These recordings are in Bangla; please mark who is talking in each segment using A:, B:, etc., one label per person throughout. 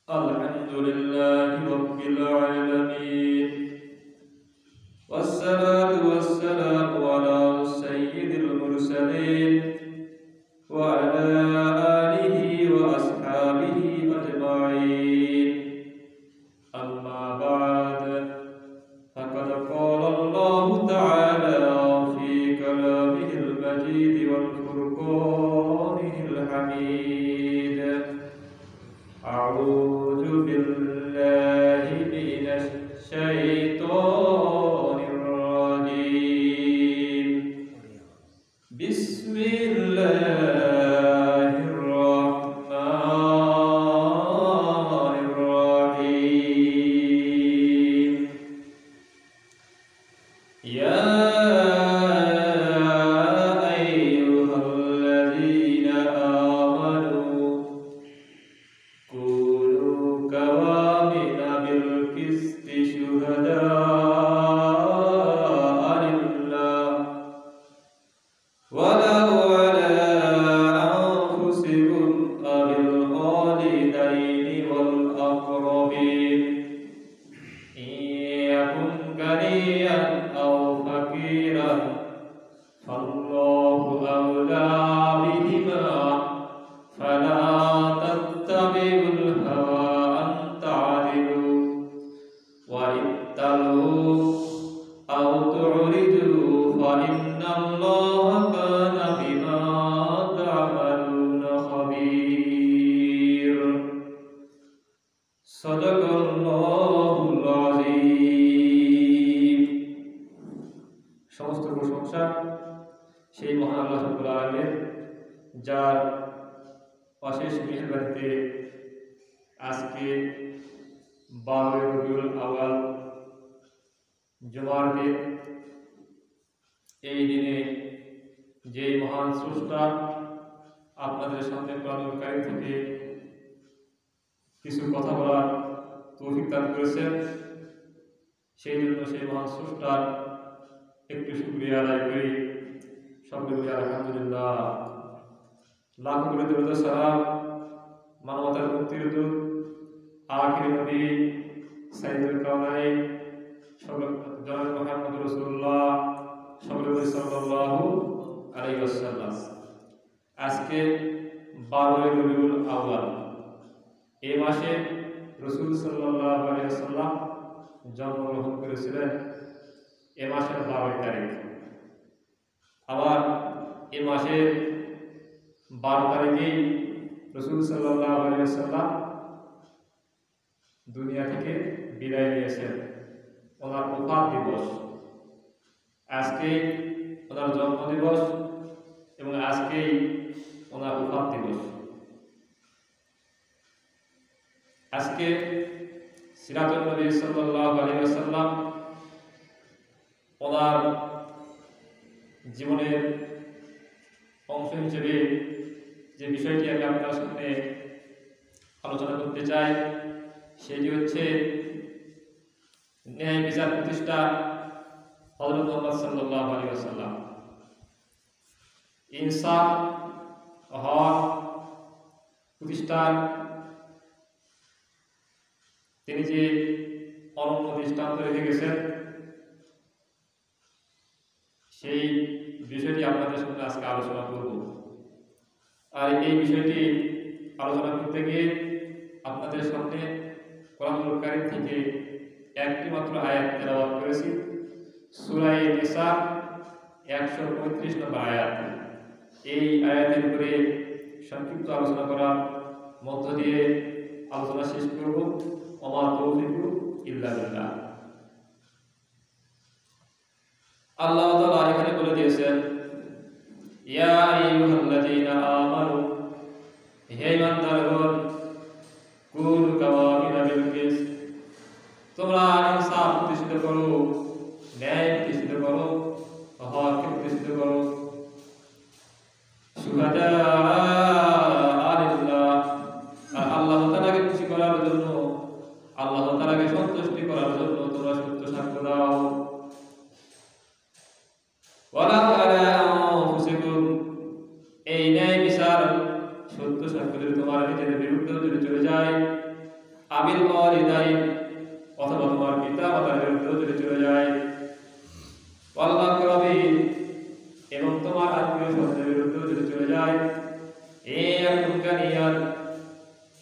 A: الحمد لله رب العالمين، والصلاة والسلام على سيد المرسلين وعلى آله وأصحابه أجمعين. أما بعد، فقد قال الله تعالى في كلامه المجيد والفرقانه الحميد: أعوذ بالله من الشيطان الرجيم. بسم الله الرحمن الرحيم. يا أيها الذين آمنوا كونوا قوامين بالقسط شهداء لله ولو على أنفسكم أو الوالدين والأقربين إن يكن غنيا أو فقيرا فالله أولى بهما فلا تتبعوا الهوى أن تعدلوا وإن تلووا أو تعرضوا فإن الله كان بما تعملون خبير. صدق الله العظيم. সমস্ত প্রশংসা সেই মহান আল্লাহ রাব্বুল আলামিনের, যার অশেষ মেহেরবানিতে আজকে 12 রবিউল আউয়াল জুমার দিন। এই দিনে যে মহান স্রষ্টা আপনাদের সামনে কোরআনুল কারীম থেকে কিছু কথা বলার তৌফিক দান করেছেন, সেই জন্য সেই মহান স্রষ্টার একটু শুকরিয়া আদায় করি। সকলে বলি আলহামদুলিল্লাহ। লাখ করে দরুদ সালাম মানবতার মুক্তির দূত আখির নবী সাইয়্যিদুল কাওনাইন জনাব মুহাম্মদ রাসূলুল্লাহ সাল্লাল্লাহু আলাইহি ওয়াসাল্লাম। আজকে 12 রবিউল আউয়াল। এই মাসে রাসূল সাল্লাল্লাহু আলাইহি ওয়াসাল্লাম জন্মগ্রহণ করেছিলেন এ মাসের 12 তারিখ। আবার এ মাসের 12 তারিখেই রাসূল সাল্লাল্লাহু আলাইহি ওয়াসাল্লাম দুনিয়া থেকে বিদায় নিয়েছেন। ওনার ওফাত দিবস আজকে, ওনার জন্ম দিবস এবং আজকেই ওনার ওফাত দিবস। আজকে সিরাতুন নবী সাল্লাল্লাহু আলাইহি ওয়াসাল্লাম ওনার জীবনের অংশ হিসেবে যে বিষয়টি আমি আপনার সামনে আলোচনা করতে চাই সেটি হচ্ছে ন্যায় বিচার প্রতিষ্ঠা হযরত মুহাম্মদ সাল্লাল্লাহু আলাইহি ওয়াসাল্লাম। ইনসাফ হক প্রতিষ্ঠার তিনি যে অনন্য দৃষ্টান্ত রেখে গেছেন, সেই বিষয়টি আপনাদের সামনে আজকে আলোচনা করব। আর এই বিষয়টি আলোচনা করতে গিয়ে আপনাদের সামনে কোরআনুল কারীম থেকে একটি মাত্র আয়াত তেলাওয়াত করেছি, সূরা নিসা 135 নম্বর আয়াত। এই আয়াতের উপরে সংক্ষিপ্ত আলোচনা করার মধ্য দিয়ে আলোচনা শেষ করব। ওমা তৌফিকু ইল্লা বিল্লাহ। আল্লাহ তাআলা এখানে বলে দিয়েছেন, ইয়া আইয়ুহাল্লাযীনা আমানু, হে ঈমানদারগণ, কুনু কাওয়ামিনা বিল কিসত, তোমরা ইনসাফ প্রতিষ্ঠিত করো, ন্যায় প্রতিষ্ঠিত করো, হক প্রতিষ্ঠিত করো। শুহাদা লিল্লাহ, আল্লাহ তাআলাকে খুশি করার জন্য, আল্লাহ তাআলাকে সন্তুষ্টি করার জন্য তোমরা সত্য সাক্ষ্য দাও। ওয়ালা আলা আনফুসিকুম, এই ন্যায় বিচার সত্য সাক্ষ্য যদি তোমার নিজের বিরুদ্ধে যদি চলে যায়, আবিল ওয়ালিদাইন অথবা তোমার পিতা মাতার বিরুদ্ধে যদি চলে যায়, ওয়াল আকরাবিন এবং তোমার আত্মীয় স্বজনের বিরুদ্ধে যদি চলে যায়, গানিয়ান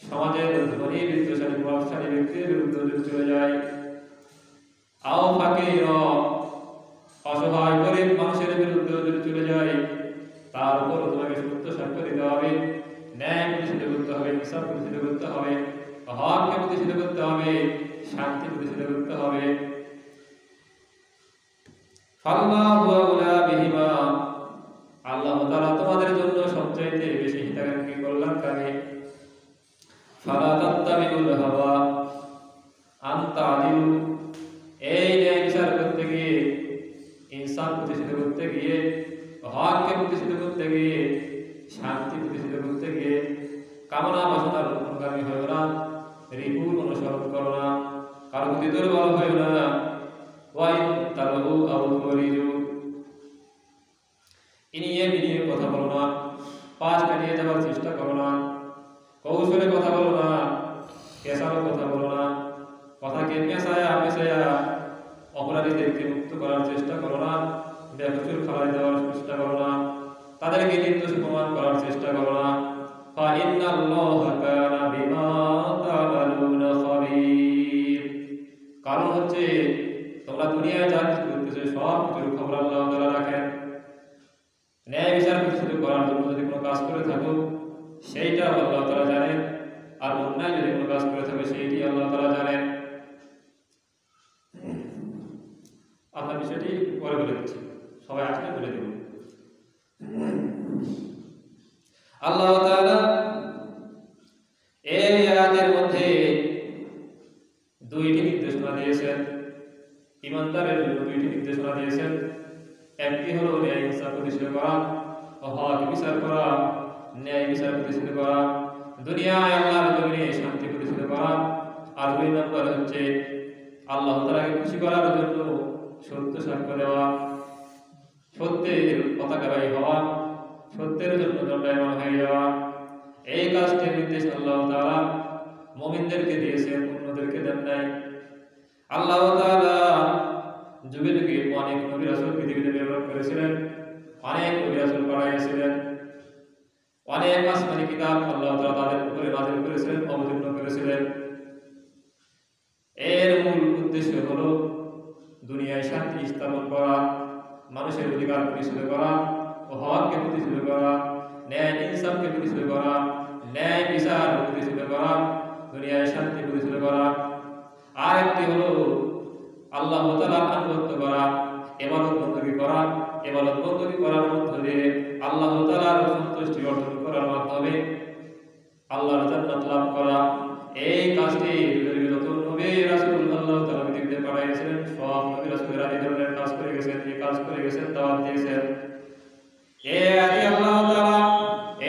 A: সমাজের ধনী বিত্তশালী প্রভাবশালী ব্যক্তির বিরুদ্ধে যদি চলে যায়, আও ফাকির অসহায় গরিব মানুষের বিরুদ্ধে যদি চলে যায়, তার উপর তোমাকে সত্য সাক্ষ্য দিতে হবে, ন্যায় প্রতিষ্ঠিত করতে হবে, ইনসাফ প্রতিষ্ঠিত করতে হবে, হককে প্রতিষ্ঠিত করতে হবে, শান্তি প্রতিষ্ঠিত করতে হবে। ফাল্লাহু আউলা বিহিমা আল্লাহ তাআলা তোমাদের জন্য সবচাইতে বেশি হিতাকাঙ্ক্ষী কল্যাণকারী। ফালা তাত্তাবিউল হাওয়া আন তা'দিলু এই ন্যায় বিচার করতে গিয়ে, ইনসাফ প্রতিষ্ঠিত করতে গিয়ে, হককে প্রতিষ্ঠিত করতে গিয়ে, শান্তি প্রতিষ্ঠিত করতে গিয়ে কামনা বাসনার অনুগামী হইও না, রিপুর অনুসরণ করো না, কারো প্রতি দুর্বল হইও না। ওয়াইন তালহু আও তুরিজু ইনিয়ে বিনিয়ে কথা বলো না, পাশ কাটিয়ে যাওয়ার চেষ্টা করো না, কৌশলে কথা বলো না, পেশালো কথা বলো না, কথাকে পেশায়া অপরাধীদেরকে মুক্ত করার চেষ্টা করো না, বেকসুর খালাই দেওয়ার চেষ্টা করো না, তাদেরকে নির্দোষ প্রমাণ করার চেষ্টা করো না। ফাইন্নাল্লাহা কানা বিমা তা'মালুনা খাবীর কারণ হচ্ছে তোমরা দুনিয়ায় যা কিছু করতেছো সব কিছুর খবর আল্লাহ তাআলা রাখেন। ন্যায় বিচার প্রতিষ্ঠিত করার জন্য যদি কোনো কাজ করে থাকো সেইটা আল্লাহ তাআলা জানেন, আর অন্যায় যদি কোনো কাজ করে থাকো সেইটি আল্লাহ তাআলা জানেন। আপনার বিষয়টি পরে বলে দিচ্ছি, সবাই আসলে বলে দেব। আল্লাহ তাআলা এই আয়াতের মধ্যে দুইটি নির্দেশনা দিয়েছেন, ইমানদারের জন্য দুইটি নির্দেশনা দিয়েছেন। একটি হলো ন্যায় ইনসাফ প্রতিষ্ঠিত করা, হক বিচার করা, ন্যায় বিচার প্রতিষ্ঠিত করা, দুনিয়ায় আল্লাহর জমিনে শান্তি প্রতিষ্ঠিত করা। আর দুই নম্বর হচ্ছে আল্লাহ তাআলাকে খুশি করার জন্য সত্য সাক্ষ্য দেওয়া, সত্যের পতাকাবাহী হওয়া, সত্যের জন্য দণ্ডায়মান হয়ে যাওয়া। এই কাজটির নির্দেশ আল্লাহ তাআলা মুমিনদেরকে দিয়েছেন, অন্যদেরকে দেন নাই। আল্লাহ তাআলা যুগে যুগে অনেক নবী রাসূল পৃথিবীতে প্রেরণ করেছিলেন, অনেক নবী রাসূল পাঠাইছিলেন, অনেক আসমানী কিতাব আল্লাহ তাআলা তাদের উপরে নাযিল করেছিলেন, অবতীর্ণ করেছিলেন। এর মূল উদ্দেশ্য হলো দুনিয়ায় শান্তি স্থাপন করা, মানুষের অধিকার প্রতিষ্ঠিত করা, হককে প্রতিষ্ঠিত করা, ন্যায় ইনসাফকে প্রতিষ্ঠিত করা, ন্যায় বিচার প্রতিষ্ঠিত করা, দুনিয়ায় শান্তি প্রতিষ্ঠিত করা। আর একটি হলো আল্লাহ তাআলার আনুগত্য করা, ইবাদত বندگی করা, ইবাদত বندگی করার মধ্য দিয়ে আল্লাহ তাআলার সন্তুষ্টি অর্জন করার মাধ্যমে আল্লাহর জান্নাত লাভ করা। এই কাজটি যত নবী রাসূল আল্লাহ তাআলা পৃথিবীতে পাঠিয়েছিলেন সব নবী রাসূলরা এই ধরনের কাজ করে গেছেন, এই কাজ করে গেছেন, দাওয়াত দিয়েছেন। আল্লাহ তাআলা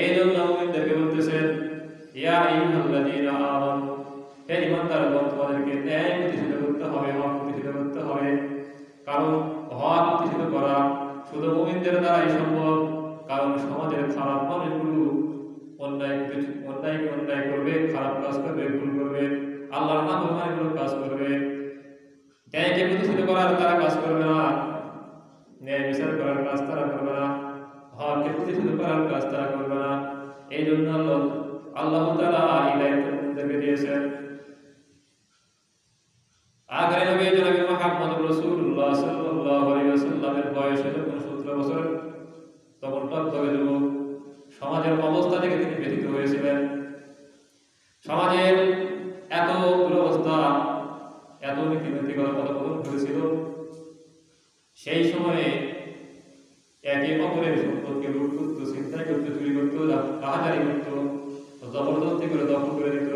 A: এই জন্য মুমিনদেরকে বলতেছেন, ইয়া আইয়ুহাল্লাযীনা আমানু হে ঈমানদারগণ, তোমাদেরকে ন্যায় প্রতিষ্ঠিত করতে হবে, হক প্রতিষ্ঠিত করতে হবে। কারণ হক প্রতিষ্ঠিত করা শুধু মুমিনদের দ্বারাই সম্ভব। কারণ সমাজের খারাপ মানুষগুলো অন্যায় করবে, খারাপ কাজ করবে, ভুল করবে, আল্লাহর নাফরমানিমূলক কাজ করবে। ন্যায়কে প্রতিষ্ঠিত করার তারা কাজ করবে না, ন্যায় বিচার করার কাজ তারা করবে না, হককে প্রতিষ্ঠিত করার কাজ তারা করবে না। এই জন্য আল্লাহ তাআলা এই দায়িত্ব মুমিনদেরকে দিয়েছেন। আখেরি নবী জনাব মুহাম্মদ রাসূলুল্লাহ সাল্লাল্লাহু আলাইহি ওয়াসাল্লামের বয়স যখন 17 বছর, তখন টকটকে যুবক, সমাজের অবস্থা থেকে তিনি ব্যথিত হয়েছিলেন। সমাজের এত দুরবস্থা, এত নীতিনৈতিকতা পতন করেছিল। সেই সময়ে একে অপরের সম্পদকে লুট করত, ছিনতাই করত, চুরি করত, রাহাজারি করত, জবরদস্তি করে দখল করে দিত,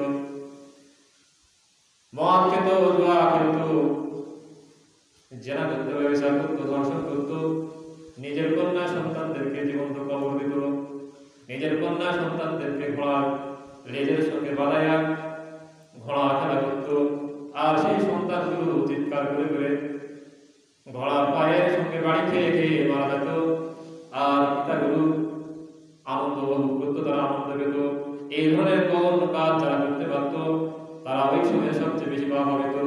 A: মদ খেত, জুয়া খেলত, জেনা করত, ব্যবসায় করত, ধর্ষণ করত, নিজের কন্যা সন্তানদেরকে জীবন্ত কবর দিত, নিজের কন্যা সন্তানদেরকে ঘোড়ার লেজের সঙ্গে বাঁধাইয়া ঘোড়া খেলা করত। আর সেই সন্তানগুলো চিৎকার করে করে ঘোড়ার পায়ের সঙ্গে বাড়ি খেয়ে খেয়ে মারা যেত। আর পিতাগুলো আনন্দ উপভোগ করত, তারা আনন্দ পেত। এই ধরনের কর্ম কাজ যারা করতে পারত তারা ওই সময়ে সবচেয়ে বেশি বাহবা পেত।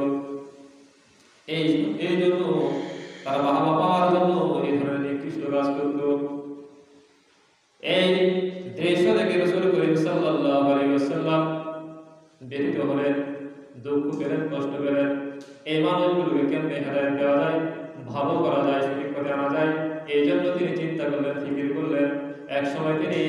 A: এই জন্য তারা বাহবা পাওয়ার জন্য এই ধরনের নিকৃষ্ট কাজ করত। এই দৃশ্য দেখে রাসূল করিম সাল্লাল্লাহু আলাইহি ওয়াসাল্লাম ব্যথিত হলেন, দুঃখ পেলেন, কষ্ট পেলেন। এই মানুষগুলোকে কেমনে হেদায়েত দেওয়া যায়, ভালো করা যায়, সঠিক পথে আনা যায়, এই জন্য তিনি চিন্তা করলেন, ফিকির করলেন। এক সময় তিনি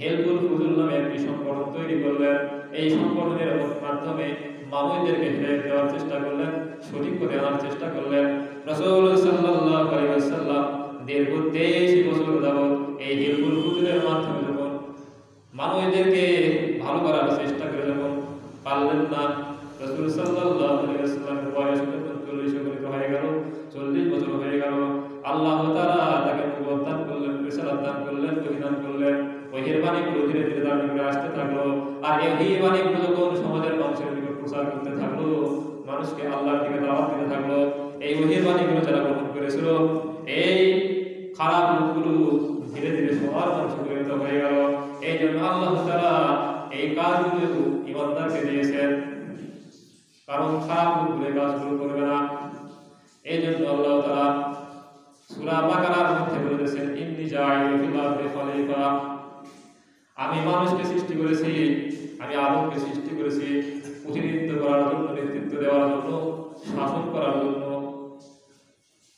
A: হেলফুল ফুজুল নামে একটি সংগঠন তৈরি করলেন। এই সংগঠনের মাধ্যমে মানুষদেরকে হেদায়েত দেওয়ার চেষ্টা করলেন, সঠিক পথে আনার চেষ্টা করলেন। রাসূল সাল্লাল্লাহু আলাইহি ওয়াসাল্লাম দীর্ঘ 23 বছর যাবত এই হেলফুল ফুজুলের মাধ্যমে যখন মানুষদেরকে ভালো করার চেষ্টা করে যখন পারলেন না, রাসূল সাল্লাল্লাহু আলাইহি ওয়াসাল্লামের বয়স যখন 40 উপনীত হয়ে গেল, 40 বছর হয়ে গেল, আল্লাহ তাআলা তাকে নবুয়ত দান করলেন, রিসালাত দান করলেন, ওহী দান করলেন। ওহীর বাণীগুলো ধীরে ধীরে তার নিকটে আসতে থাকলো। আর এই ওহী বাণীগুলো যখন সমাজের মানুষের নিকট প্রচার করতে থাকলো, মানুষকে আল্লাহর দিকে দাওয়াত দিতে থাকলো, এই ওহীর বাণীগুলো যারা গ্রহণ করেছিল, এই খারাপ লোকগুলো ধীরে ধীরে সবার মানুষে পরিণত হয়ে গেল। এই জন্য আল্লাহ তাআলা এই কাজগুলো ইমানদারকে দিয়েছেন, কারণ খারাপ লোকগুলো এই কাজগুলো করবে না। এই জন্য আল্লাহ তাআলা সূরা বাকারার মধ্যে বলেছেন, ইন্নী জাইলুন ফিল আরদি খলিফা, আমি মানুষকে সৃষ্টি করেছি, আমি আদমকে সৃষ্টি করেছি প্রতিনিধিত্ব করার জন্য, নেতৃত্ব দেওয়ার জন্য, শাসন করার জন্য।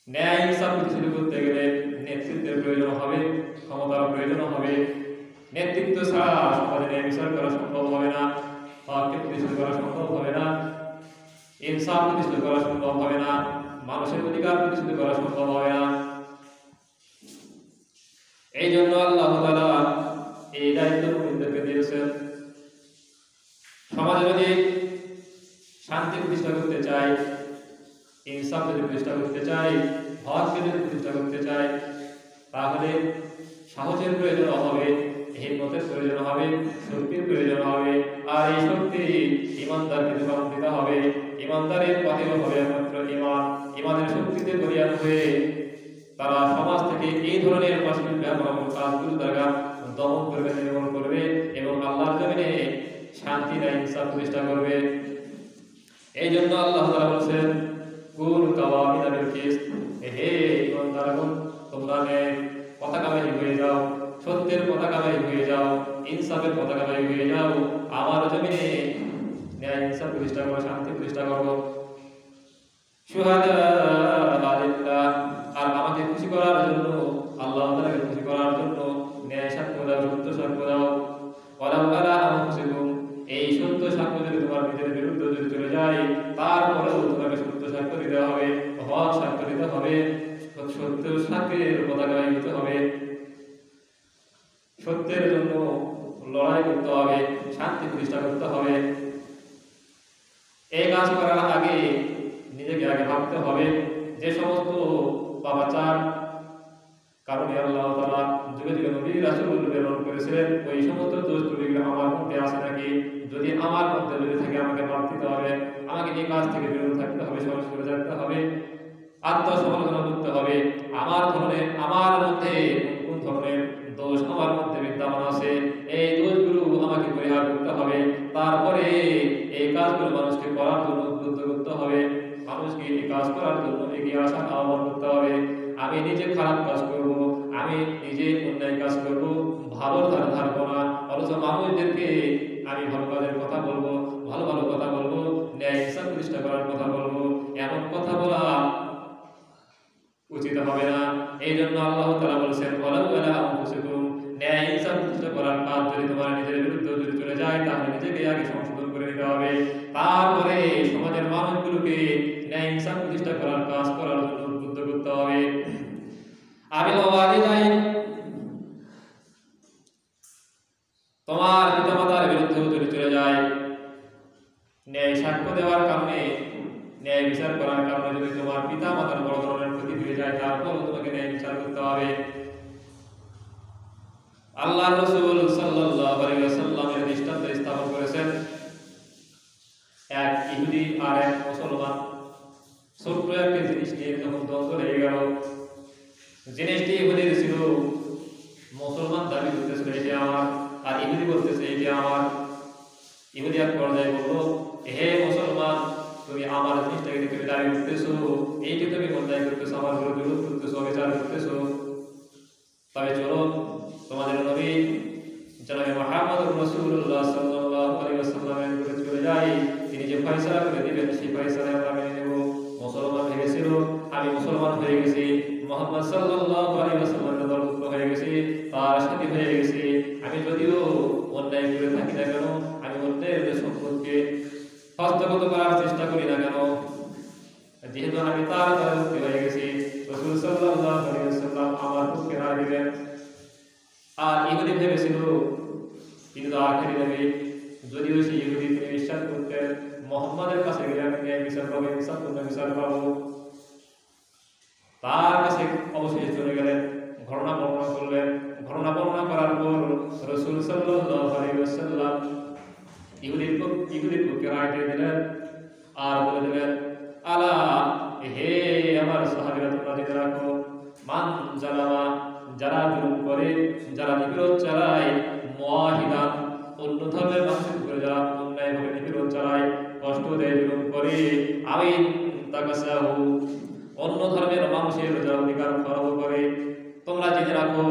A: ন্যায় ইনসাফ প্রতিষ্ঠিত করতে গেলে নেতৃত্বের প্রয়োজন হবে, ক্ষমতার প্রয়োজন হবে। নেতৃত্ব ছাড়া সমাজে ন্যায় বিচার করা সম্ভব হবে না, হককে প্রতিষ্ঠিত করা সম্ভব হবে না, ইনসাফ প্রতিষ্ঠিত করা সম্ভব হবে না, মানুষের অধিকার প্রতিষ্ঠিত করা সম্ভব হবে না। এই জন্য আল্লাহ তাআলা এই দায়িত্ব মুমিনদেরকে দিয়েছেন। সমাজে যদি শান্তি প্রতিষ্ঠা করতে চাই, ইনসাফ যদি প্রতিষ্ঠা করতে চাই, হককে যদি প্রতিষ্ঠা করতে চাই, তাহলে সাহসের প্রয়োজন হবে, হিম্মতের প্রয়োজন হবে, শক্তির প্রয়োজন হবে। আর এই শক্তি ইমানদারকে যোগান দিতে হবে। ইমানদারের পথে হবে একমাত্র ঈমান। ঈমানের শক্তিতে বলিয়ান হয়ে তারা সমাজ থেকে এই ধরনের অশ্লীল ব্যবহার কাজগুলো তারা দমন করবে, নির্মূল করবে এবং আল্লাহর জমিনে শান্তি ও ইনসাফ প্রতিষ্ঠা করবে। এই জন্য আল্লাহ তাআলা বলেছেন, কুনু কাওয়ামিনা বিল কিসত, হে ঈমানদারগণ, তোমরা পতাকাবাহী হয়ে যাও, সত্যের পতাকাবাহী হয়ে যাও, ইনসাফের পতাকাবাহী হয়ে যাও। আমার জমিনে ন্যায় ইনসাফ প্রতিষ্ঠা করো, শান্তি প্রতিষ্ঠা করো। শুহাদা লিল্লাহ, আর আমাকে খুশি করার জন্য, আল্লাহ তাআলাকে খুশি করার জন্য ন্যায় সাক্ষ্য দাও, সত্য সাক্ষ্য দাও। ওয়ালাউ আলা আনফুসিকুম, এই সত্য সাক্ষ্য যদি তোমার নিজের বিরুদ্ধে যদি চলে যায়, তারপরেও তোমাকে সত্য সাক্ষ্য দিতে হবে, হক সাক্ষ্য দিতে হবে, সত্য সাক্ষ্যের পতাকাবাহী হতে হবে, সত্যের জন্য লড়াই করতে হবে, শান্তি প্রতিষ্ঠা করতে হবে। এই কাজ করার আগে নিজেকে আগে ভাবতে হবে যে সমস্ত পাপাচার কারণে আল্লাহ তাআলা যুগে যুগে নবী রাসূল প্রেরণ করেছিলেন, ওই সমস্ত দোষ ত্রুটিগুলো আমার মধ্যে আছে নাকি? যদি আমার মধ্যে যদি থাকে, আমাকে বাদ দিতে হবে, আমাকে এই কাজ থেকে বিরত থাকতে হবে, সরে থাকতে হবে, আত্মসমালোচনা করতে হবে। আমার মধ্যে কোন ধরনের দোষ আমার মধ্যে বিদ্যমান আছে, এই দোষগুলো আমাকে পরিহার করতে হবে। তারপরে এই কাজগুলো মানুষকে করার জন্য উদ্বুদ্ধ করতে হবে, মানুষকে এই কাজ করার জন্য এগিয়ে আসার আহ্বান করতে হবে। আমি নিজে খারাপ কাজ করব, আমি নিজে অন্যায় কাজ করব, ভালো ধারবো না, অথচ মানুষদেরকে আমি ভালো কাজের কথা বলবো, ভালো ভালো কথা বলবো, ন্যায় ইনসাফ প্রতিষ্ঠা করার কথা বলবো, এমন কথা বলা উচিত হবে না। এই জন্য আল্লাহ তাআলা বলেছেন, ওয়ালাউ আলা আনফুসিকুম, ন্যায় ইনসাফ প্রতিষ্ঠা করার কাজ যদি তোমার নিজের বিরুদ্ধে যদি চলে যায়, তাহলে নিজেকে আগে সংশোধন করে নিতে হবে, তারপরে সমাজের মানুষগুলোকে ন্যায় ইনসাফ প্রতিষ্ঠা করার কাজ করার জন্য উদ্বুদ্ধ করতে হবে। আবিল ওয়ালিদাইন, তোমার পিতামাতার বিরুদ্ধে যদি চলে যায়, ন্যায় সাক্ষ্য দেওয়ার কারণে, ন্যায় বিচার করার কারণে যদি তোমার পিতামাতার বড় ধরনের ক্ষতি হয়ে যায়, তারপরও তোমাকে ন্যায় বিচার করতে হবে। আল্লাহ রাসূল সাল্লাল্লাহু আলাইহি ওয়াসাল্লামের দৃষ্টান্ত স্থাপন করেছেন, এক ইহুদি আর এক মুসলমান ছোট্ট একটা জিনিস নিয়ে যখন দ্বন্দ্ব লেগে গেল। জিনিসটি ইহুদির ছিল, মুসলমান দাবি করতেছিল এটা আমার, আর ইহুদি বলতেছে এটা আমার। ইহুদি এক পর্যায়ে বলল, হে মুসলমান, এই যে তুমি অন্যায় করতেছো, আমার উপর জুলুম করতেছো, অবিচার করতেছো, তবে চলো তোমাদের নবী জনাবে মুহাম্মদুর রাসূলুল্লাহ সাল্লাল্লাহু আলাইহি ওয়াসাল্লামের উপরে চলে যাই, তিনি যে ফয়সালা করে দিবেন সেই ফয়সালা আমরা মেনে নেব। মুসলমান হয়েছিল, আমি মুসলমান হয়ে গেছি, মুহাম্মদ সাল্লাল্লাহু আলাইহি ওয়াসাল্লামের দলভুক্ত হয়ে গেছি, তার সাথী হয়ে গেছি। আমি যদিও অন্যায় করে থাকি না কেন, আমি অন্যায়ের সম্পর্কে হস্তগত করার চেষ্টা করি না কেন, যেহেতু আমি তার দলভুক্ত হয়ে গেছি, রাসূল সাল্লাল্লাহু আলাইহি ওয়াসাল্লাম আমার পক্ষে রায় দিবেন। আর ইহুদি ভেবেছিল তিনি তো আখেরি নবী, যদিও সেই ইহুদি তিনি বিশ্বাস করতেন মুহাম্মাদের কাছে গেলে আমি ন্যায় বিচার পাবো, ইনসাফপূর্ণ বিচার পাবো, তার কাছে অবশেষে চলে গেলেন, ঘটনা বর্ণনা করলেন। ঘটনা বর্ণনা করার পর রাসূল সাল্লাল্লাহু আলাইহি ওয়াসাল্লাম ইহুদির পক্ষে রায় দিয়ে দিলেন আর বলে দিলেন, আলা হে আমার সাহাবীরা, তোমরা জেনে রাখো, মান জালামা, যারা জুলুম করে, যারা নিপীড়ন চালায়, মুআহিদান, অন্য ধর্মের মানুষের উপরে যারা অন্যায়ভাবে নিপীড়ন চালায়, কষ্ট দেয়, জুলুম করে, আইন তাকাসাহু, অন্য ধর্মের মানুষের যারা অধিকার খর্ব করে, তোমরা জেনে রাখো,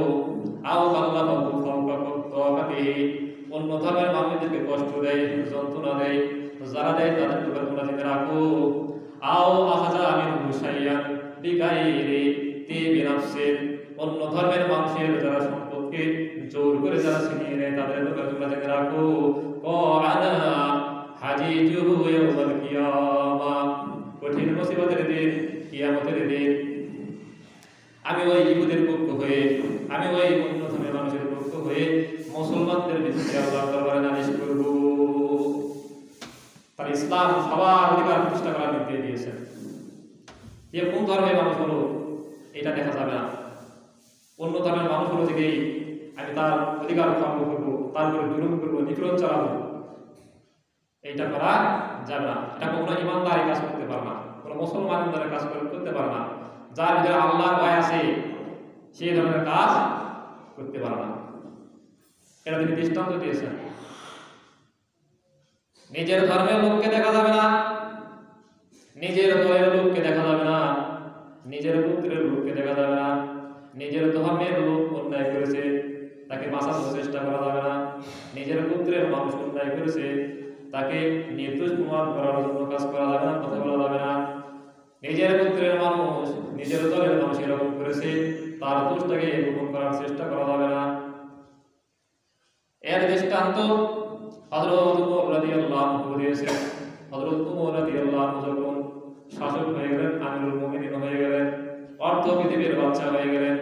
A: আও কাল্লাফাহু ফাওকা তাকাতিহি, অন্য ধর্মের মানুষদেরকে কষ্ট দেয়, যন্ত্রণা দেয়, যারা দেয় তাদের উপর তোমরা জেনে রাখো, আও আহাজা মিনহু শাইয়ান বিগাইরি তিবি নাফসিন, অন্য ধর্মের মানুষের যারা সম্পদকে জোর করে যারা ছিনিয়ে নেয় তাদের উপর তোমরা জেনে রাখো, আনা হাজিজুহু ইয়াউমাল কিয়ামা, কঠিন মুসিবতের দিন, কিয়ামতের দিন আমি ওই ইহুদের পক্ষ হয়ে, আমি ওই অন্য ধর্মের মানুষের পক্ষ হয়ে মুসলমানদের বিরুদ্ধে আল্লাহর দরবারে নালিশ করব। তার ইসলাম সবার অধিকার প্রতিষ্ঠা করার নির্দেশ দিয়েছেন। যে কোন ধর্মের মানুষ হলো এটা দেখা যাবে না, অন্য ধর্মের মানুষ হলো থেকেই আমি তার অধিকার খর্ব করবো, তার উপরে জুলুম করবো, নিপীড়ন চালাবো, এইটা করা যাবে না। এটা কোনো ইমানদারি কাজ করতে পারে না, কোনো মুসলমান ইমানদারের কাজ করতে পারে না। যার ভিতরে আল্লাহর ভয় আছে সেই ধরনের কাজ করতে পারে না। এটা তিনি দৃষ্টান্ত দিয়েছেন। নিজের ধর্মের লোককে দেখা যাবে না, নিজের দলের লোককে দেখা যাবে না, নিজের পুত্রের লোককে দেখা যাবে না, নিজের ধর্মের লোক অন্যায় করেছে তাকে বাঁচানোর চেষ্টা করা যাবে না, নিজের পুত্রের মানুষ অন্যায় করেছে তাকে নির্দোষ প্রমাণ করার জন্য কাজ করা যাবে না, কথা বলা যাবে না। নিজের পুত্রের মানুষ, নিজের দলের মানুষ এরকম করেছে, তার দোষটাকে গোপন করার চেষ্টা করা যাবে না। এর দৃষ্টান্ত হযরত উমর রাদিয়াল্লাহু আনহু দিয়েছেন। হযরত উমর রাদিয়াল্লাহু আনহু যখন শাসক হয়ে গেলেন, আমিরুল মুমিনিন হয়ে গেলেন, অর্ধ পৃথিবীর বাদশা হয়ে গেলেন,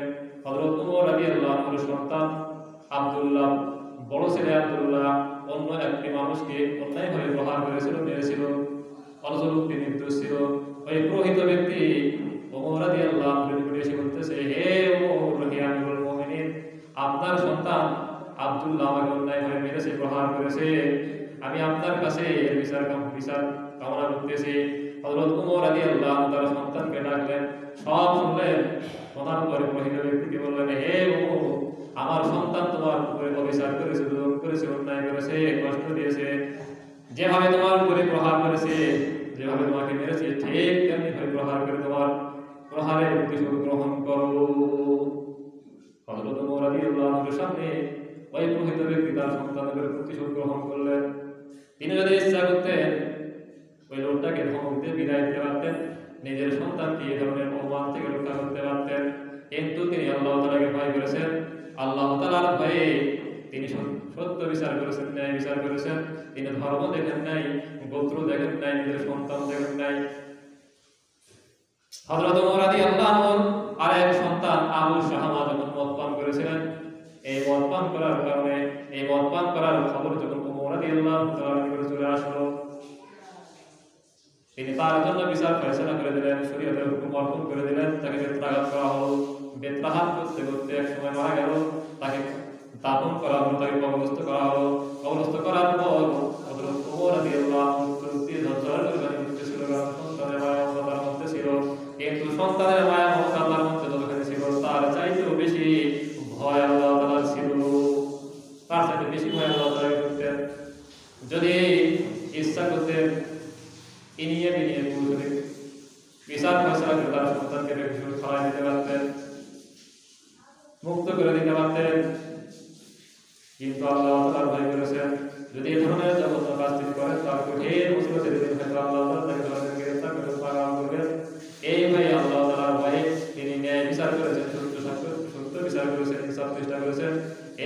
A: হযরত উমর রাদিয়াল্লাহু আনহুর সন্তান আব্দুল্লাহ, বড় ছেলে আব্দুল্লাহ অন্য একটি মানুষকে অন্যায়ভাবে প্রহার করেছিল, মেরেছিল, অথচ লোকটি নির্দোষ ছিল। ওই প্রহিত ব্যক্তি ওমর রাদিয়াল্লাহু আনহু নিকটে এসে বলতেছে, হে ওমর, হে আমিরুল মুমিনিন, আপনার সন্তান আব্দুল্লাহ আমাকে অন্যায়ভাবে মেরেছে, প্রহার করেছে, আমি আপনার কাছে এর বিচার কামনা করতেছি। হযরত ওমর রাদিয়াল্লাহু আনহু তার সন্তানকে ডাকলেন, সব শুনলেন, শোনার পরে প্রহিত ব্যক্তিকে বললেন, হে ওমর, আমার সন্তান তোমার উপরে অবিচার করেছে, জুলুম করেছে, অন্যায় করেছে, কষ্ট দিয়েছে, যেভাবে তোমার উপরে প্রহার করেছে, যেভাবে তোমাকে মেরেছে, ঠিক তেমনি ভাবে প্রহার করে তোমার প্রহারের প্রতিশোধ গ্রহণ করো। হযরত ওমর রাদিয়াল্লাহু আনহুর সামনে ওই প্রহিত ব্যক্তি তার সন্তানের প্রতিশোধ গ্রহণ করলেন। তিনি যদি ইচ্ছা করতেন ওই লোকটাকে ধমক দিয়ে বিদায় দিতে পারতেন, নিজের সন্তানকে এই ধরনের অপমান থেকে রক্ষা করতে পারতেন, কিন্তু তিনি আল্লাহ তাআলাকে ভয় করেছেন। আল্লাহ তাআলার ভয়ে তিনি সত্য বিচার করেছেন, ন্যায় বিচার করেছেন। তিনি ধর্ম দেখেন নাই, গোত্র দেখেন নাই, নিজের সন্তান দেখেন নাই। হযরত ওমর রাদিয়াল্লাহু আনহুর আরেক সন্তান আবু শাহামা যখন মদ পান করেছিলেন, এই মদ পান করার কারণে, এই মদ পান করার খবর যখন ওমর রাদিয়াল্লাহু তাআলার নিকটে চলে আসলো, তিনি তার জন্য বিচার ফয়সালা করে দিলেন, শরীয়তের হুকুম অর্পণ করে দিলেন। তাকে বেত্রাঘাত করা হলো, বেত্রাঘাত করতে করতে এক সময় মারা গেল, তাকে দাফন করা হলো, তাকে কবরস্থ করা হলো। কবরস্থ করার পর হযরত ওমর রাদিয়াল্লাহু আনহু দিয়ে ঝরঝর করে পানি পড়তেছিল, সন্তানের মায়া মমতার মধ্যে ছিল, কিন্তু সন্তানের মায়া মমতা আল্লাহর মধ্যে যতখানি ছিল তার চাইতেও বেশি ভয় আল্লাহ তাআলার ছিল, তার চাইতে বেশি ভয় আল্লাহ তাআলা করতেন। যদি ইচ্ছা করতেন ইনিয়ে বিনিয়ে পুরুষদের বিচার ফয়সালা করে তার সন্তানকে বেকসুর খাওয়াই দিতে পারতেন, মুক্ত করে দিতে পারতেন, কিন্তু আল্লাহ তাআলা ভয় করেছেন যদি এই ধরনের জঘন্য কাজ তিনি করেন তার কঠিন মুসিবতের দিন হয়তো আল্লাহ তাআলা তাকে ধরে গ্রেফতার করে পাকড়াও করবেন। এই ভয়ে আল্লাহ তাআলার ভয়ে তিনি ন্যায় বিচার করেছেন, সত্য বিচার করেছেন, ইনসাফ চেষ্টা করেছেন।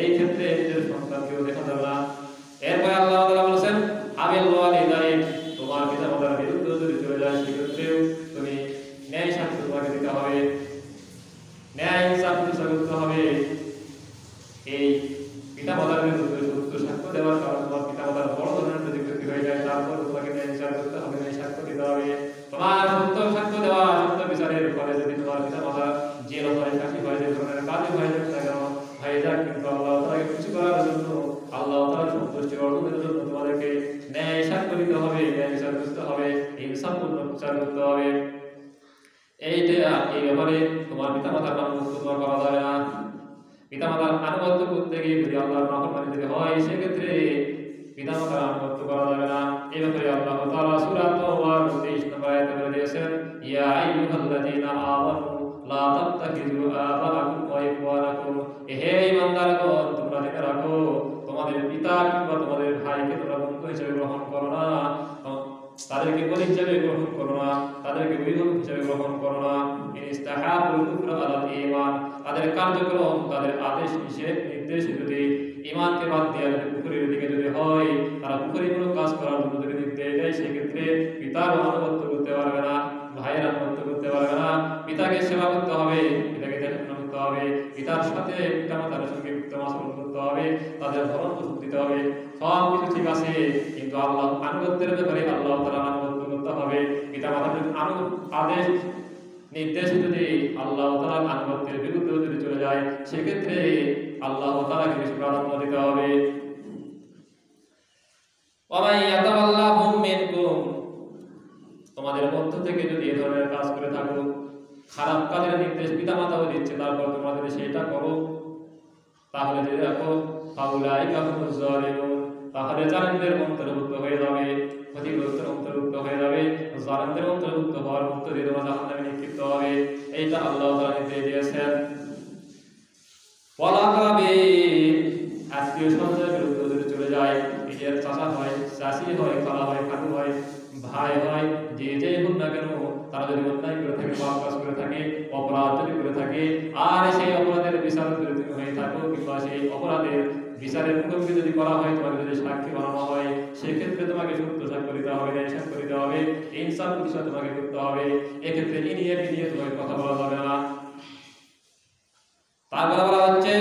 A: এই ক্ষেত্রে নিজের সন্তানকেও দেখা যাবে না। এরপরে আল্লাহ তাআলা বলেছেন আবিল ওয়ালিদাইন, তোমার পিতামাতার বিরুদ্ধে যদি চলে যায় সেক্ষেত্রেও তুমি ন্যায় সাক্ষ্য তোমাকে দিতে হবে, ন্যায় ইনসাফ চেষ্টা করতে হবে। এই পিতামাতার বিরুদ্ধে সত্য সাক্ষ্য দেওয়ার কারণে তোমার পিতামাতার বড় ধরনের যদি ক্ষতি হয়ে যায়, তারপর তোমাকে ন্যায় বিচার করতে হবে, ন্যায় সাক্ষ্য দিতে হবে। তোমার সত্য সাক্ষ্য দেওয়া, সত্য বিচারের ফলে যদি তোমার পিতামাতা জেল হয়, ফাঁসি হয়, যে ধরনের কাজই হয়ে যাক না কেন হয়ে যাক, কিন্তু আল্লাহ তাআলাকে খুশি করার জন্য, আল্লাহ তাআলার সন্তুষ্টি অর্জনের জন্য তোমাদেরকে ন্যায় সাক্ষ্য দিতে হবে, ন্যায় বিচার করতে হবে, ইনসাফপূর্ণ বিচার করতে হবে। এই ব্যাপারে তোমার পিতামাতার আনুগত্য তোমার করা যাবে না। পিতামাতার আনুগত্য করতে গিয়ে যদি আল্লাহর নাফরমানি যদি হয় সেক্ষেত্রে পিতামাতার আনুগত্য করা যাবে না। এই ব্যাপারে আল্লাহ তাআলা সূরা তাওবার 23 নম্বর আয়াতে বলে দিয়েছেন ইয়া আইয়ুহাল্লাযীনা আমানু লা তাত্তাখিযু আবাআকুম ওয়া ইখওয়ানাকুম, হে ঈমানদারগণ তোমরা জেনে রাখো তোমাদের পিতা কিংবা তোমাদের ভাইকে তোমরা বন্ধু হিসেবে গ্রহণ করো না, তাদেরকে বলি হিসেবে গ্রহণ করো না, তাদেরকে অভিভাবক হিসেবে গ্রহণ করো না। ইস্তাহাবুল কুফরা আলাল ঈমান, তাদের কার্যক্রম, তাদের আদেশ নির্দেশ যদি ঈমানকে বাদ দিয়ে যদি কুফরের দিকে যদি হয়, তারা কুফরিমূলক কাজ করার জন্য যদি নির্দেশ দেয়, সেক্ষেত্রে পিতার আনুগত্য করতে পারবে না, ভাইয়ের আনুগত্য করতে পারবে না। পিতাকে সেবা করতে হবে, পিতাকে দেখাশোনা করতে হবে, পিতার সাথে পিতামাতার সঙ্গে উত্তম আচরণ করতে হবে, তাদের ভরণ পোষণ দিতে হবে, সব কিছু ঠিক আছে, কিন্তু আল্লাহ আনুগত্যের ব্যাপারে আল্লাহ তাআলা আনুগত্য করতে হবে। পিতামাতার আদেশ নির্দেশ যদি আল্লাহ তাআলার আনুগত্যের বিরুদ্ধে যদি চলে যায় সেক্ষেত্রে আল্লাহ তাআলাকে বেশি প্রাধান্য দিতে হবে। ওয়ামান ইয়াতাওয়াল্লাহুম মিনকুম, তোমাদের মধ্য থেকে যদি এই ধরনের কাজ করে থাকো, খারাপ কাজের নির্দেশ পিতামাতাও দিচ্ছে, তারপর তোমরা যদি সেটা করো, তাহলে জেনে রাখো ফাউলাইকা হুমুজ জালিমুন, তাহলে জালিমদের অন্তর্ভুক্ত হয়ে যাবে, ক্ষতিগ্রস্তের অন্তর্ভুক্ত হয়ে যাবে, জালিমদের অন্তর্ভুক্ত হওয়ার মধ্য দিয়ে তোমরা জাহান্নামে নিক্ষিপ্ত হবে। এইটা আল্লাহ তাআলা নির্দেশ দিয়েছেন। ওয়ালা কারাবিন, আত্মীয় স্বজনের বিরুদ্ধে যদি চলে যায়, নিজের চাচা হয়, চাচি হয়, খালা হয়, খালু হয়, ভাই হয়, যে যেই হোক না কেন, তারা যদি অন্যায় করে থাকে, পাপ কাজ করে থাকে, অপরাধ যদি করে থাকে, আর সেই অপরাধের বিচার যদি তুমি হয়ে থাকো, কিংবা সেই অপরাধের বিচারের মুখোমুখি যদি করা হয়, তোমাকে যদি সাক্ষী বানানো হয়, সেক্ষেত্রে তোমাকে সত্য সাক্ষ্য দিতে হবে, ন্যায় সাক্ষ্য দিতে হবে, ইনসাফ প্রতিষ্ঠা তোমাকে করতে হবে। এক্ষেত্রে নিয়ে তোমাকে কথা বলা যাবে না। তারপরে বলা হচ্ছে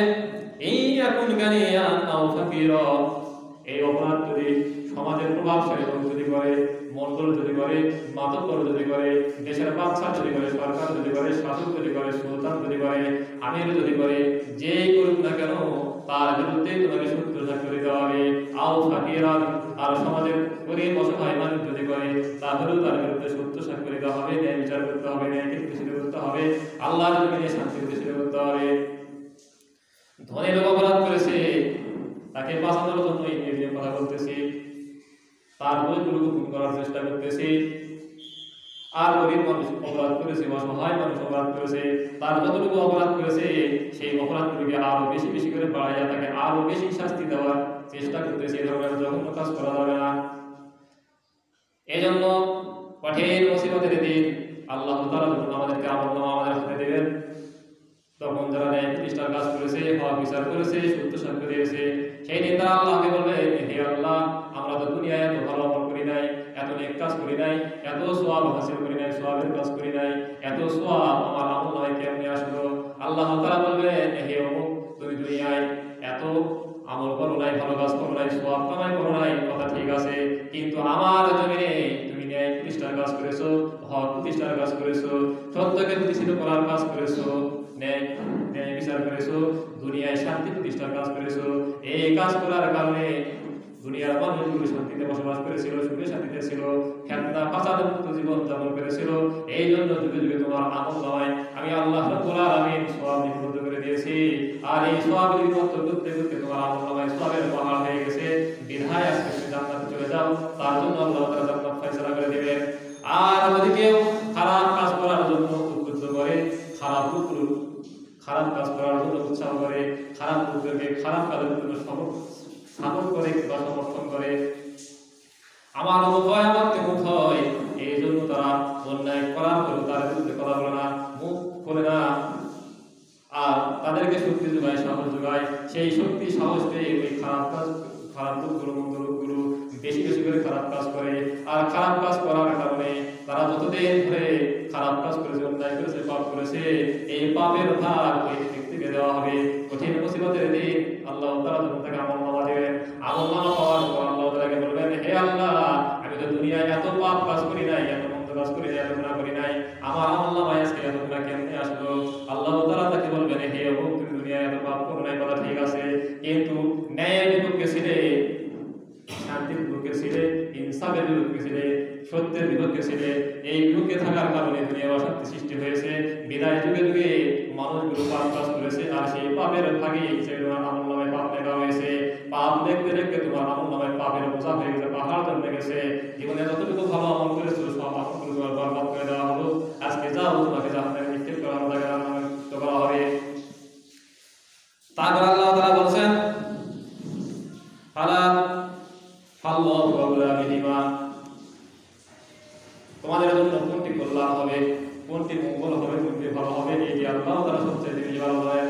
A: এই এখন গানিয়ান আও ফাকিরা, এই অপরাধ যদি সমাজের প্রভাবশালী লোক যদি করে, মন্ডল যদি করে, মাতব্বর যদি করে, দেশের বাদশা যদি করে, সরকার যদি করে, শাসক যদি করে, সুলতান যদি করে, আমির যদি করে, যেই করুক না কেন তার বিরুদ্ধে তোমাকে সত্য সাক্ষ্য দিতে হবে। আও ফাকিরা, আর সমাজের গরিব অসহায় মানুষ যদি করে, তাহলেও তার বিরুদ্ধে সত্য সাক্ষ্য দিতে হবে, ন্যায় বিচার করতে হবে, ন্যায়কে প্রতিষ্ঠিত করতে হবে, আল্লাহর জমিনে শান্তি প্রতিষ্ঠিত করতে হবে। ধনী লোক অপরাধ করেছে, তাকে বাঁচানোর জন্য এই নিয়ে কথা বলতেছি, তার বইগুলো গোপন করার চেষ্টা করতেছি। আর গরিব মানুষ অপরাধ করেছে, অসহায় মানুষ অপরাধ করেছে, তার যতটুকু অপরাধ করেছে সেই অপরাধগুলিকে আরো বেশি বেশি করে বাড়াইয়া তাকে আরো বেশি শাস্তি দেওয়ার চেষ্টা করতেছে। এই ধরনের জঘন্য কাজ করা যাবে না। এই জন্য কঠিন মুসিবতের দিন আল্লাহ তাআলা যখন আমাদেরকে আমলনামা আমাদের হাতে দেবেন, তখন যারা ন্যায় প্রতিষ্ঠার কাজ করেছে, হক বিচার করেছে, সত্য সাক্ষ্য দিয়েছে, সেই দিন তারা আল্লাহকে বলবে, হে আল্লাহ, আমরা তো দুনিয়ায় এত ভালো আমল করি নাই, এত নেক কাজ করি নাই, এত সওয়াব হাসিল করি নাই, সওয়াবের কাজ করি নাই, এত সওয়াব আমার আমলনামায় কেমনে আসলো? আল্লাহ তাআলা বলবে, হে অমুক, তুমি দুনিয়ায় এত আমল করো নাই, ভালো কাজ করো নাই, সওয়াব কামাই করো নাই, কথা ঠিক আছে, কিন্তু আমার জমিনে তুমি ন্যায় প্রতিষ্ঠার কাজ করেছো, হক প্রতিষ্ঠার কাজ করেছো, সত্যকে প্রতিষ্ঠিত করার কাজ করেছো, ন্যায় বিচার করেছো, দুনিয়ায় শান্তি প্রতিষ্ঠার কাজ করেছো। এই কাজ করার কারণে দুনিয়ার মানুষগুলো শান্তিতে বসবাস করেছিল, সুখে শান্তিতে ছিল, ফিতনা ফাসাদের মুক্ত জীবন যাপন করেছিল। এই জন্য যুগে যুগে তোমার আমলনামায় আমি আল্লাহ রাব্বুল আলামিন সওয়াব লিপিবদ্ধ করে দিয়েছি। আর এই সওয়াব লিপিবদ্ধ করতে করতে তোমার আমলনামায় সওয়াবের পাহাড় হয়ে গেছে। বিধায় আজকে তুমি জান্নাতে চলে যাও, তার জন্য আল্লাহ তাআলা জান্নাত ফয়সালা করে দিবেন। আর যদি কেউ খারাপ কাজ সমর্থন করে। আমার মুখ হয়, আমার মুখ হয়, এই জন্য তারা অন্যায় করার পরেও তার বিরুদ্ধে কথা বলে না, মুখ খোলে না, আর তাদেরকে শক্তি যোগায়, সাহস যোগায়। সেই শক্তি সাহস পেয়ে ওই খারাপ লোকগুলো, মন্দ লোকগুলো বেশি বেশি করে খারাপ কাজ করে। আর খারাপ কাজ করার কারণে তারা যতদিন ধরে খারাপ কাজ করেছে, অন্যায় করেছে, পাপ করেছে, এই পাপের ভার ওই ব্যক্তিকে দেওয়া হবে। কঠিন মুসিবতের দিন আল্লাহ তাআলা যখন তাকে আমলনামা দেবেন, আমলনামা পাওয়ার পর আল্লাহ তাআলাকে বলবেন, হে আল্লাহ, আমি তো দুনিয়ায় এত পাপ কাজ করি নাই, এত মন্দ কাজ করি নাই, এত গুনাহ করি নাই, আমার আমলনামায় আজকে এত গুনাহ কেমনে আসলো? আল্লাহ তাআলা তাকে বলবেন, হে অমুক, তুমি দুনিয়ায় এত পাপ করো নাই, কথা ঠিক আছে, কিন্তু ন্যায়ের বিপক্ষে ছিলে, শান্তির বিপক্ষে ছিলে, ইনসাফের বিপক্ষে ছিলে, সত্যের বিপক্ষে ছিলে। এই বিপক্ষে থাকার কারণে দুনিয়ায় অশান্তি সৃষ্টি হয়েছে। বিদায় যুগে যুগে মানুষগুলো পাপ কাজ করেছে, আর সেই পাপের ভাগে তোমার আমলনামায় পাপ লেখা হয়েছে। পাপ দেখতে দেখতে তোমার আমলনামায় পাপের বোঝা হয়ে গেছে, পাহাড় জন্মে গেছে। জীবনে যতটুকু ভালো আমল করেছিল সব আমলগুলো তোমার বরবাদ করে দেওয়া হলো। আজকে যাও, তোমাকে জাহান্নামে নিক্ষেপ করা হবে, তাকে জাহান্নামে নিক্ষেপ করা হবে। তারপর আল্লাহ তাআলা বলেন, তোমাদের জন্য কোনটি কল্যাণ হবে, কোনটি মঙ্গল হবে, কোনটি ভালো হবে, এটি আল্লাহ তাআলা সবচেয়ে বেশি ভালো জানেন।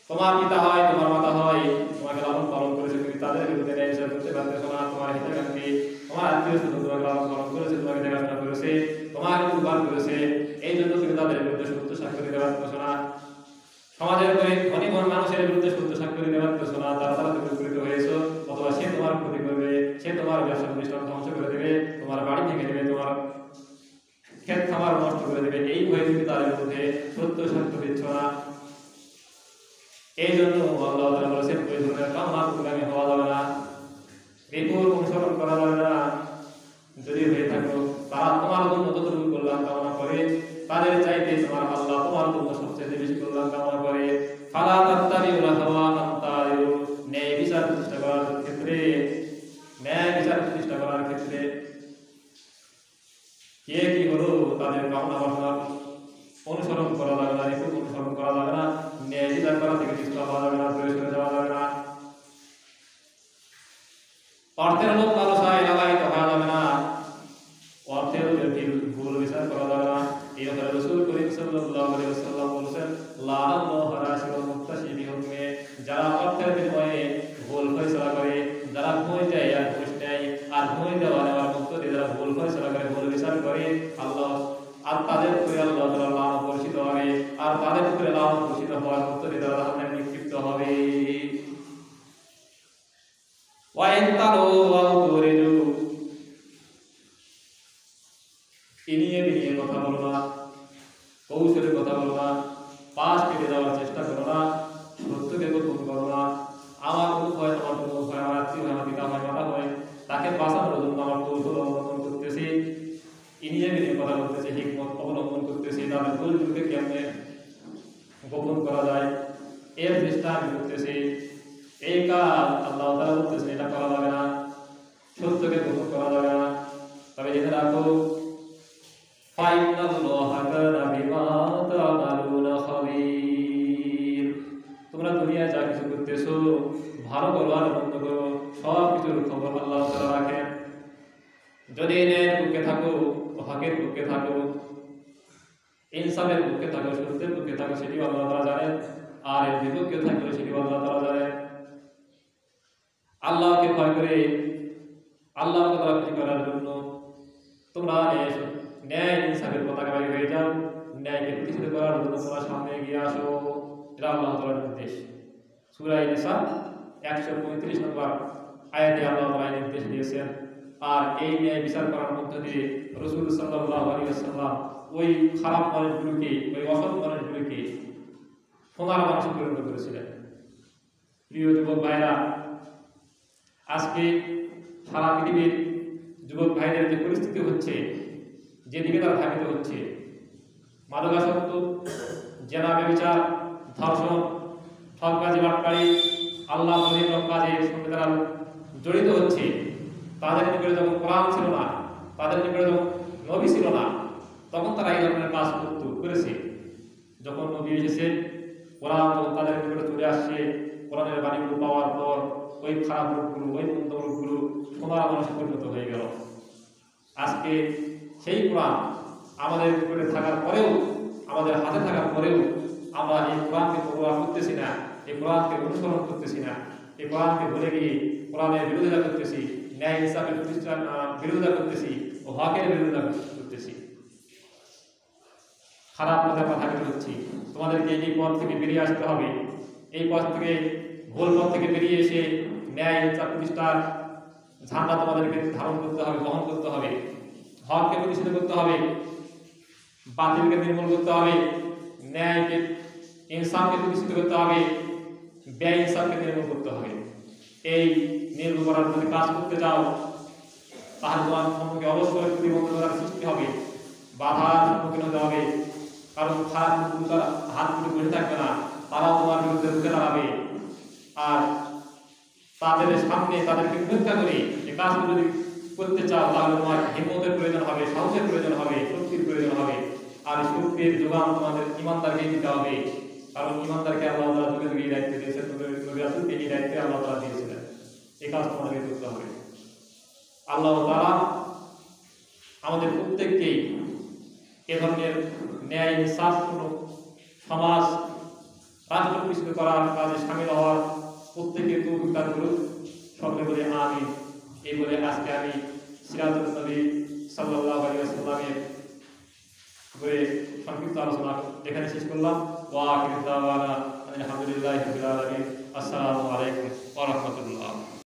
A: তোমার পিতা হয়, তোমার মাতা হয়, তোমাকে লালন পালন করেছে, তুমি তাদের বিরুদ্ধে ন্যায় বিচার করতে পারতেছো না। তোমার হিতাকাঙ্ক্ষী, তোমার আত্মীয় স্বজন তোমাকে লালন পালন করেছে, তোমাকে দেখাশোনা করেছে, তোমাকে কুরবান করেছে, এই জন্য তুমি তাদের বিরুদ্ধে সত্য সাক্ষ্য দিতে পারতেছো না। সমাজের ঘনিঘন মানুষের বিরুদ্ধে সত্য সাক্ষ্য দিতে পারতেছো না। তারা তুমি উপকৃত হয়েছো, অথবা সে তোমার ক্ষতি করবে, সে তোমার ব্যবসা প্রতিষ্ঠান ধ্বংস করে দেবে, তোমার বাড়ি ভেঙে দেবে, তোমার ক্ষেত খামার নষ্ট করে দেবে। এই ভয়ে তুমি তাদের বিরুদ্ধে সত্য সাক্ষ্য দিচ্ছ না। এই জন্য আল্লাহ তাআলা বলেছেন, ওই ধরনের কামনা কুকামি হওয়া যাবে না, বিপুল অনুসরণ করা যাবে না। যদি হয়ে থাকো, তারা তোমার জন্য যতটুকু কল্যাণ কামনা করে, তাদের চাইতে তোমার আল্লাহ তোমার জন্য সবচেয়ে বেশি কল্যাণ কামনা করে। ফালা তাত্তাবিউল হাওয়া আন তাদিলু, ন্যায় বিচার প্রতিষ্ঠা করার ক্ষেত্রে, ন্যায় বিচার প্রতিষ্ঠা করার ক্ষেত্রে কে কি হলো তাদের কামনা বাসনা অনুসরণ করা যাবে না, রিপোর্ট অনুসরণ করা যাবে না, ন্যায় বিচার করা থেকে পিছু হওয়া যাবে না, দূরে সরে যাওয়া যাবে না। অর্থের লোভ লালসায় লালায়িত হওয়া যাবে না, অর্থের ভুল বিচার করা যাবে না। এই কথা রাসূল করিম সাল্লাল্লাহু আলাইহি ওয়াসাল্লাম বলেছেন, লাআল্লাহু রাশিউল মুক্তাশি বিহুকমে, যারা অর্থের বিনিময়ে ভুল ফয়সালা করে, যারা ঘুষ দেয় আর ঘুষ নেয়, আর ঘুষ দেওয়া নেওয়ার মধ্য দিয়ে যারা ভুল ফয়সালা করে, ভুল বিচার করে, আল্লাহ আর তাদের উপরে আল্লাহ তাআলা লানত বর্ষিত হবে, আর তাদের উপরে লানত বর্ষিত হওয়ার মধ্য দিয়ে তারা জাহান্নামে নিক্ষিপ্ত হবে। ওয়াইন তারু ওয়া তুরিদু, ইনিয়ে বিনিয়ে কথা বলো না, কৌশলে কথা বলো না, পাশ কেটে যাওয়ার চেষ্টা করো না, সত্যকে গোপন করো না। আমার মুখ হয়, আমার মুখ হয়, আমার আত্মীয় হয়, আমার পিতা হয়, মাতা হয়, তাকে বাঁচানোর জন্য আমার কৌশল অবলম্বন করতেছি, ইনিয়ে বিনিয়ে কথা বলতেছি, হিকমত অবলম্বন করতেছি, তাদের দোষগুলোকে কেমনে গোপন করা যায় এর চেষ্টা আমি করতেছি। এই কাজ আল্লাহ তাআলা বলতেছেন এটা করা যাবে না, সত্যকে গোপন করা যাবে না। তবে জেনে রাখো, তোমরা দুনিয়ায় যা কিছু করতেছো, ভালো করো আর মন্দ করো, সব কিছুর খবর আল্লাহ তাআলা রাখেন। যদি ন্যায়ের পক্ষে থাকো, হকের পক্ষে থাকো, ইনসাফের পক্ষে থাকো, সত্যের পক্ষে থাকো, সেটি আল্লাহ তাআলা জানেন। আর এর বিপক্ষে থাকলে সেটি আল্লাহ তাআলা জানেন। আল্লাহকে ভয় করে আল্লাহকে তারা খুশি করার জন্য তোমরা ন্যায় ইনসাফের পতাকাবাহী হয়ে যাও, ন্যায়কে প্রতিষ্ঠিত করার জন্য তোমরা সামনে এগিয়ে আসো। এটা আল্লাহ তাআলার নির্দেশ। সূরা নিসা 135 নম্বর আয়াতে আল্লাহ তাআলা নির্দেশ দিয়েছেন। আর এই ন্যায় বিচার করার মধ্য দিয়ে রাসূল সাল্লাল্লাহু আলাইহি ওয়াসাল্লাম ওই খারাপ মানুষগুলোকে, ওই অসৎ মানুষগুলোকে সোনার মানুষে পরিণত করেছিলেন। প্রিয় যুবক ভাইরা, আজকে সারা পৃথিবীর যুবক ভাইদের যে পরিস্থিতি হচ্ছে, যেদিকে তারা ধাবিত হচ্ছে, মাদকাসক্ত, জেনা, ব্যভিচার, ধর্ষণ, ঠকবাজি, বাটপাড়ি, আল্লাহ বহির্মুখ কাজের সঙ্গে তারা জড়িত হচ্ছে। তাদের নিকটে যখন কোরআন ছিল না, তাদের নিকটে যখন নবী ছিল না, তখন তারা এই ধরনের কাজ করেছে। যখন নবী এসেছে, কোরআন যখন তাদের নিকটে চলে আসছে, কোরআনের বাণীগুলো পাওয়ার পর ওই খারাপ রূপগুলো, ওই মন্দ রূপগুলো তোমার মানুষে পরিণত হয়ে গেল। আজকে সেই কোরআন আমাদের উপরে থাকার পরেও, আমাদের হাতে থাকার পরেও আমরা এই কোরআনকে পরোয়া করতেছি না, এই কোরআনকে অনুসরণ করতেছি না, এই কোরআনকে ভুলে গিয়ে কোরআনের বিরোধিতা করতেছি, ন্যায় ইনসাফের প্রতিষ্ঠান বিরোধিতা করতেছি ও হকের বিরোধিতা করতেছি। খারাপ কথা বলছি, তোমাদেরকে এই পথ থেকে বেরিয়ে আসতে হবে। এই পথ থেকে, ভুল পথ থেকে বেরিয়ে এসে ন্যায় ইনসাফ প্রতিষ্ঠার ঝান্ডা তোমাদেরকে ধারণ করতে হবে, বহন করতে হবে। হককে প্রতিষ্ঠিত করতে হবে, বাতিলকে নির্মূল করতে হবে, ন্যায়কে ইনসাফকে প্রতিষ্ঠিত করতে হবে, ব্যয় ইনসাফকে নির্মূল করতে হবে। এই নির্মূল করার যদি কাজ করতে চাও তাহলে তোমার সম্মুখে অবশ্যই প্রতিবন্ধকতার সৃষ্টি হবে, বাধার সম্মুখীন হতে হবে। কারণ খারাপ তারা হাত তুলে বসে থাকবে না, তারাও তোমার বিরুদ্ধে রুখে দাঁড়াবে। আর তাদের সামনে তাদেরকে উপেক্ষা করে এই কাজগুলো যদি করতে চাও তাহলে তোমার হিম্মতের প্রয়োজন হবে, সাহসের প্রয়োজন হবে, শক্তির প্রয়োজন হবে। আর শক্তির যোগান তোমাদের ইমানদারকে দিতে হবে, কারণ ইমানদারকে আল্লাহ তাআলা যুগে যুগে দায়িত্ব দিয়েছেন, নবী রাসূলকে এই দায়িত্বে আল্লাহ তাআলা দিয়েছিলেন। এই কাজ তোমাদেরকে করতে হবে। আল্লাহ তাআলা আমাদের প্রত্যেককেই এ ধরনের ন্যায় ইনসাফপূর্ণ সমাজ, রাষ্ট্র প্রতিষ্ঠিত করার কাজে সামিল হওয়ার প্রত্যেকের তৌফিক দান করুন। সকলে বলে আমিন। এই বলে আজকে আমি সিরাতুন নবী সাল্লাল্লাহু আলাইহি ওয়াসাল্লামের বলে সংক্ষিপ্ত আলোচনা এখানে শেষ করলাম। ওয়া আখিরু দাওয়ানা আলহামদুলিল্লাহি রাব্বিল আলামিন। আসসালামু আলাইকুম ওয়া রাহমাতুল্লাহ।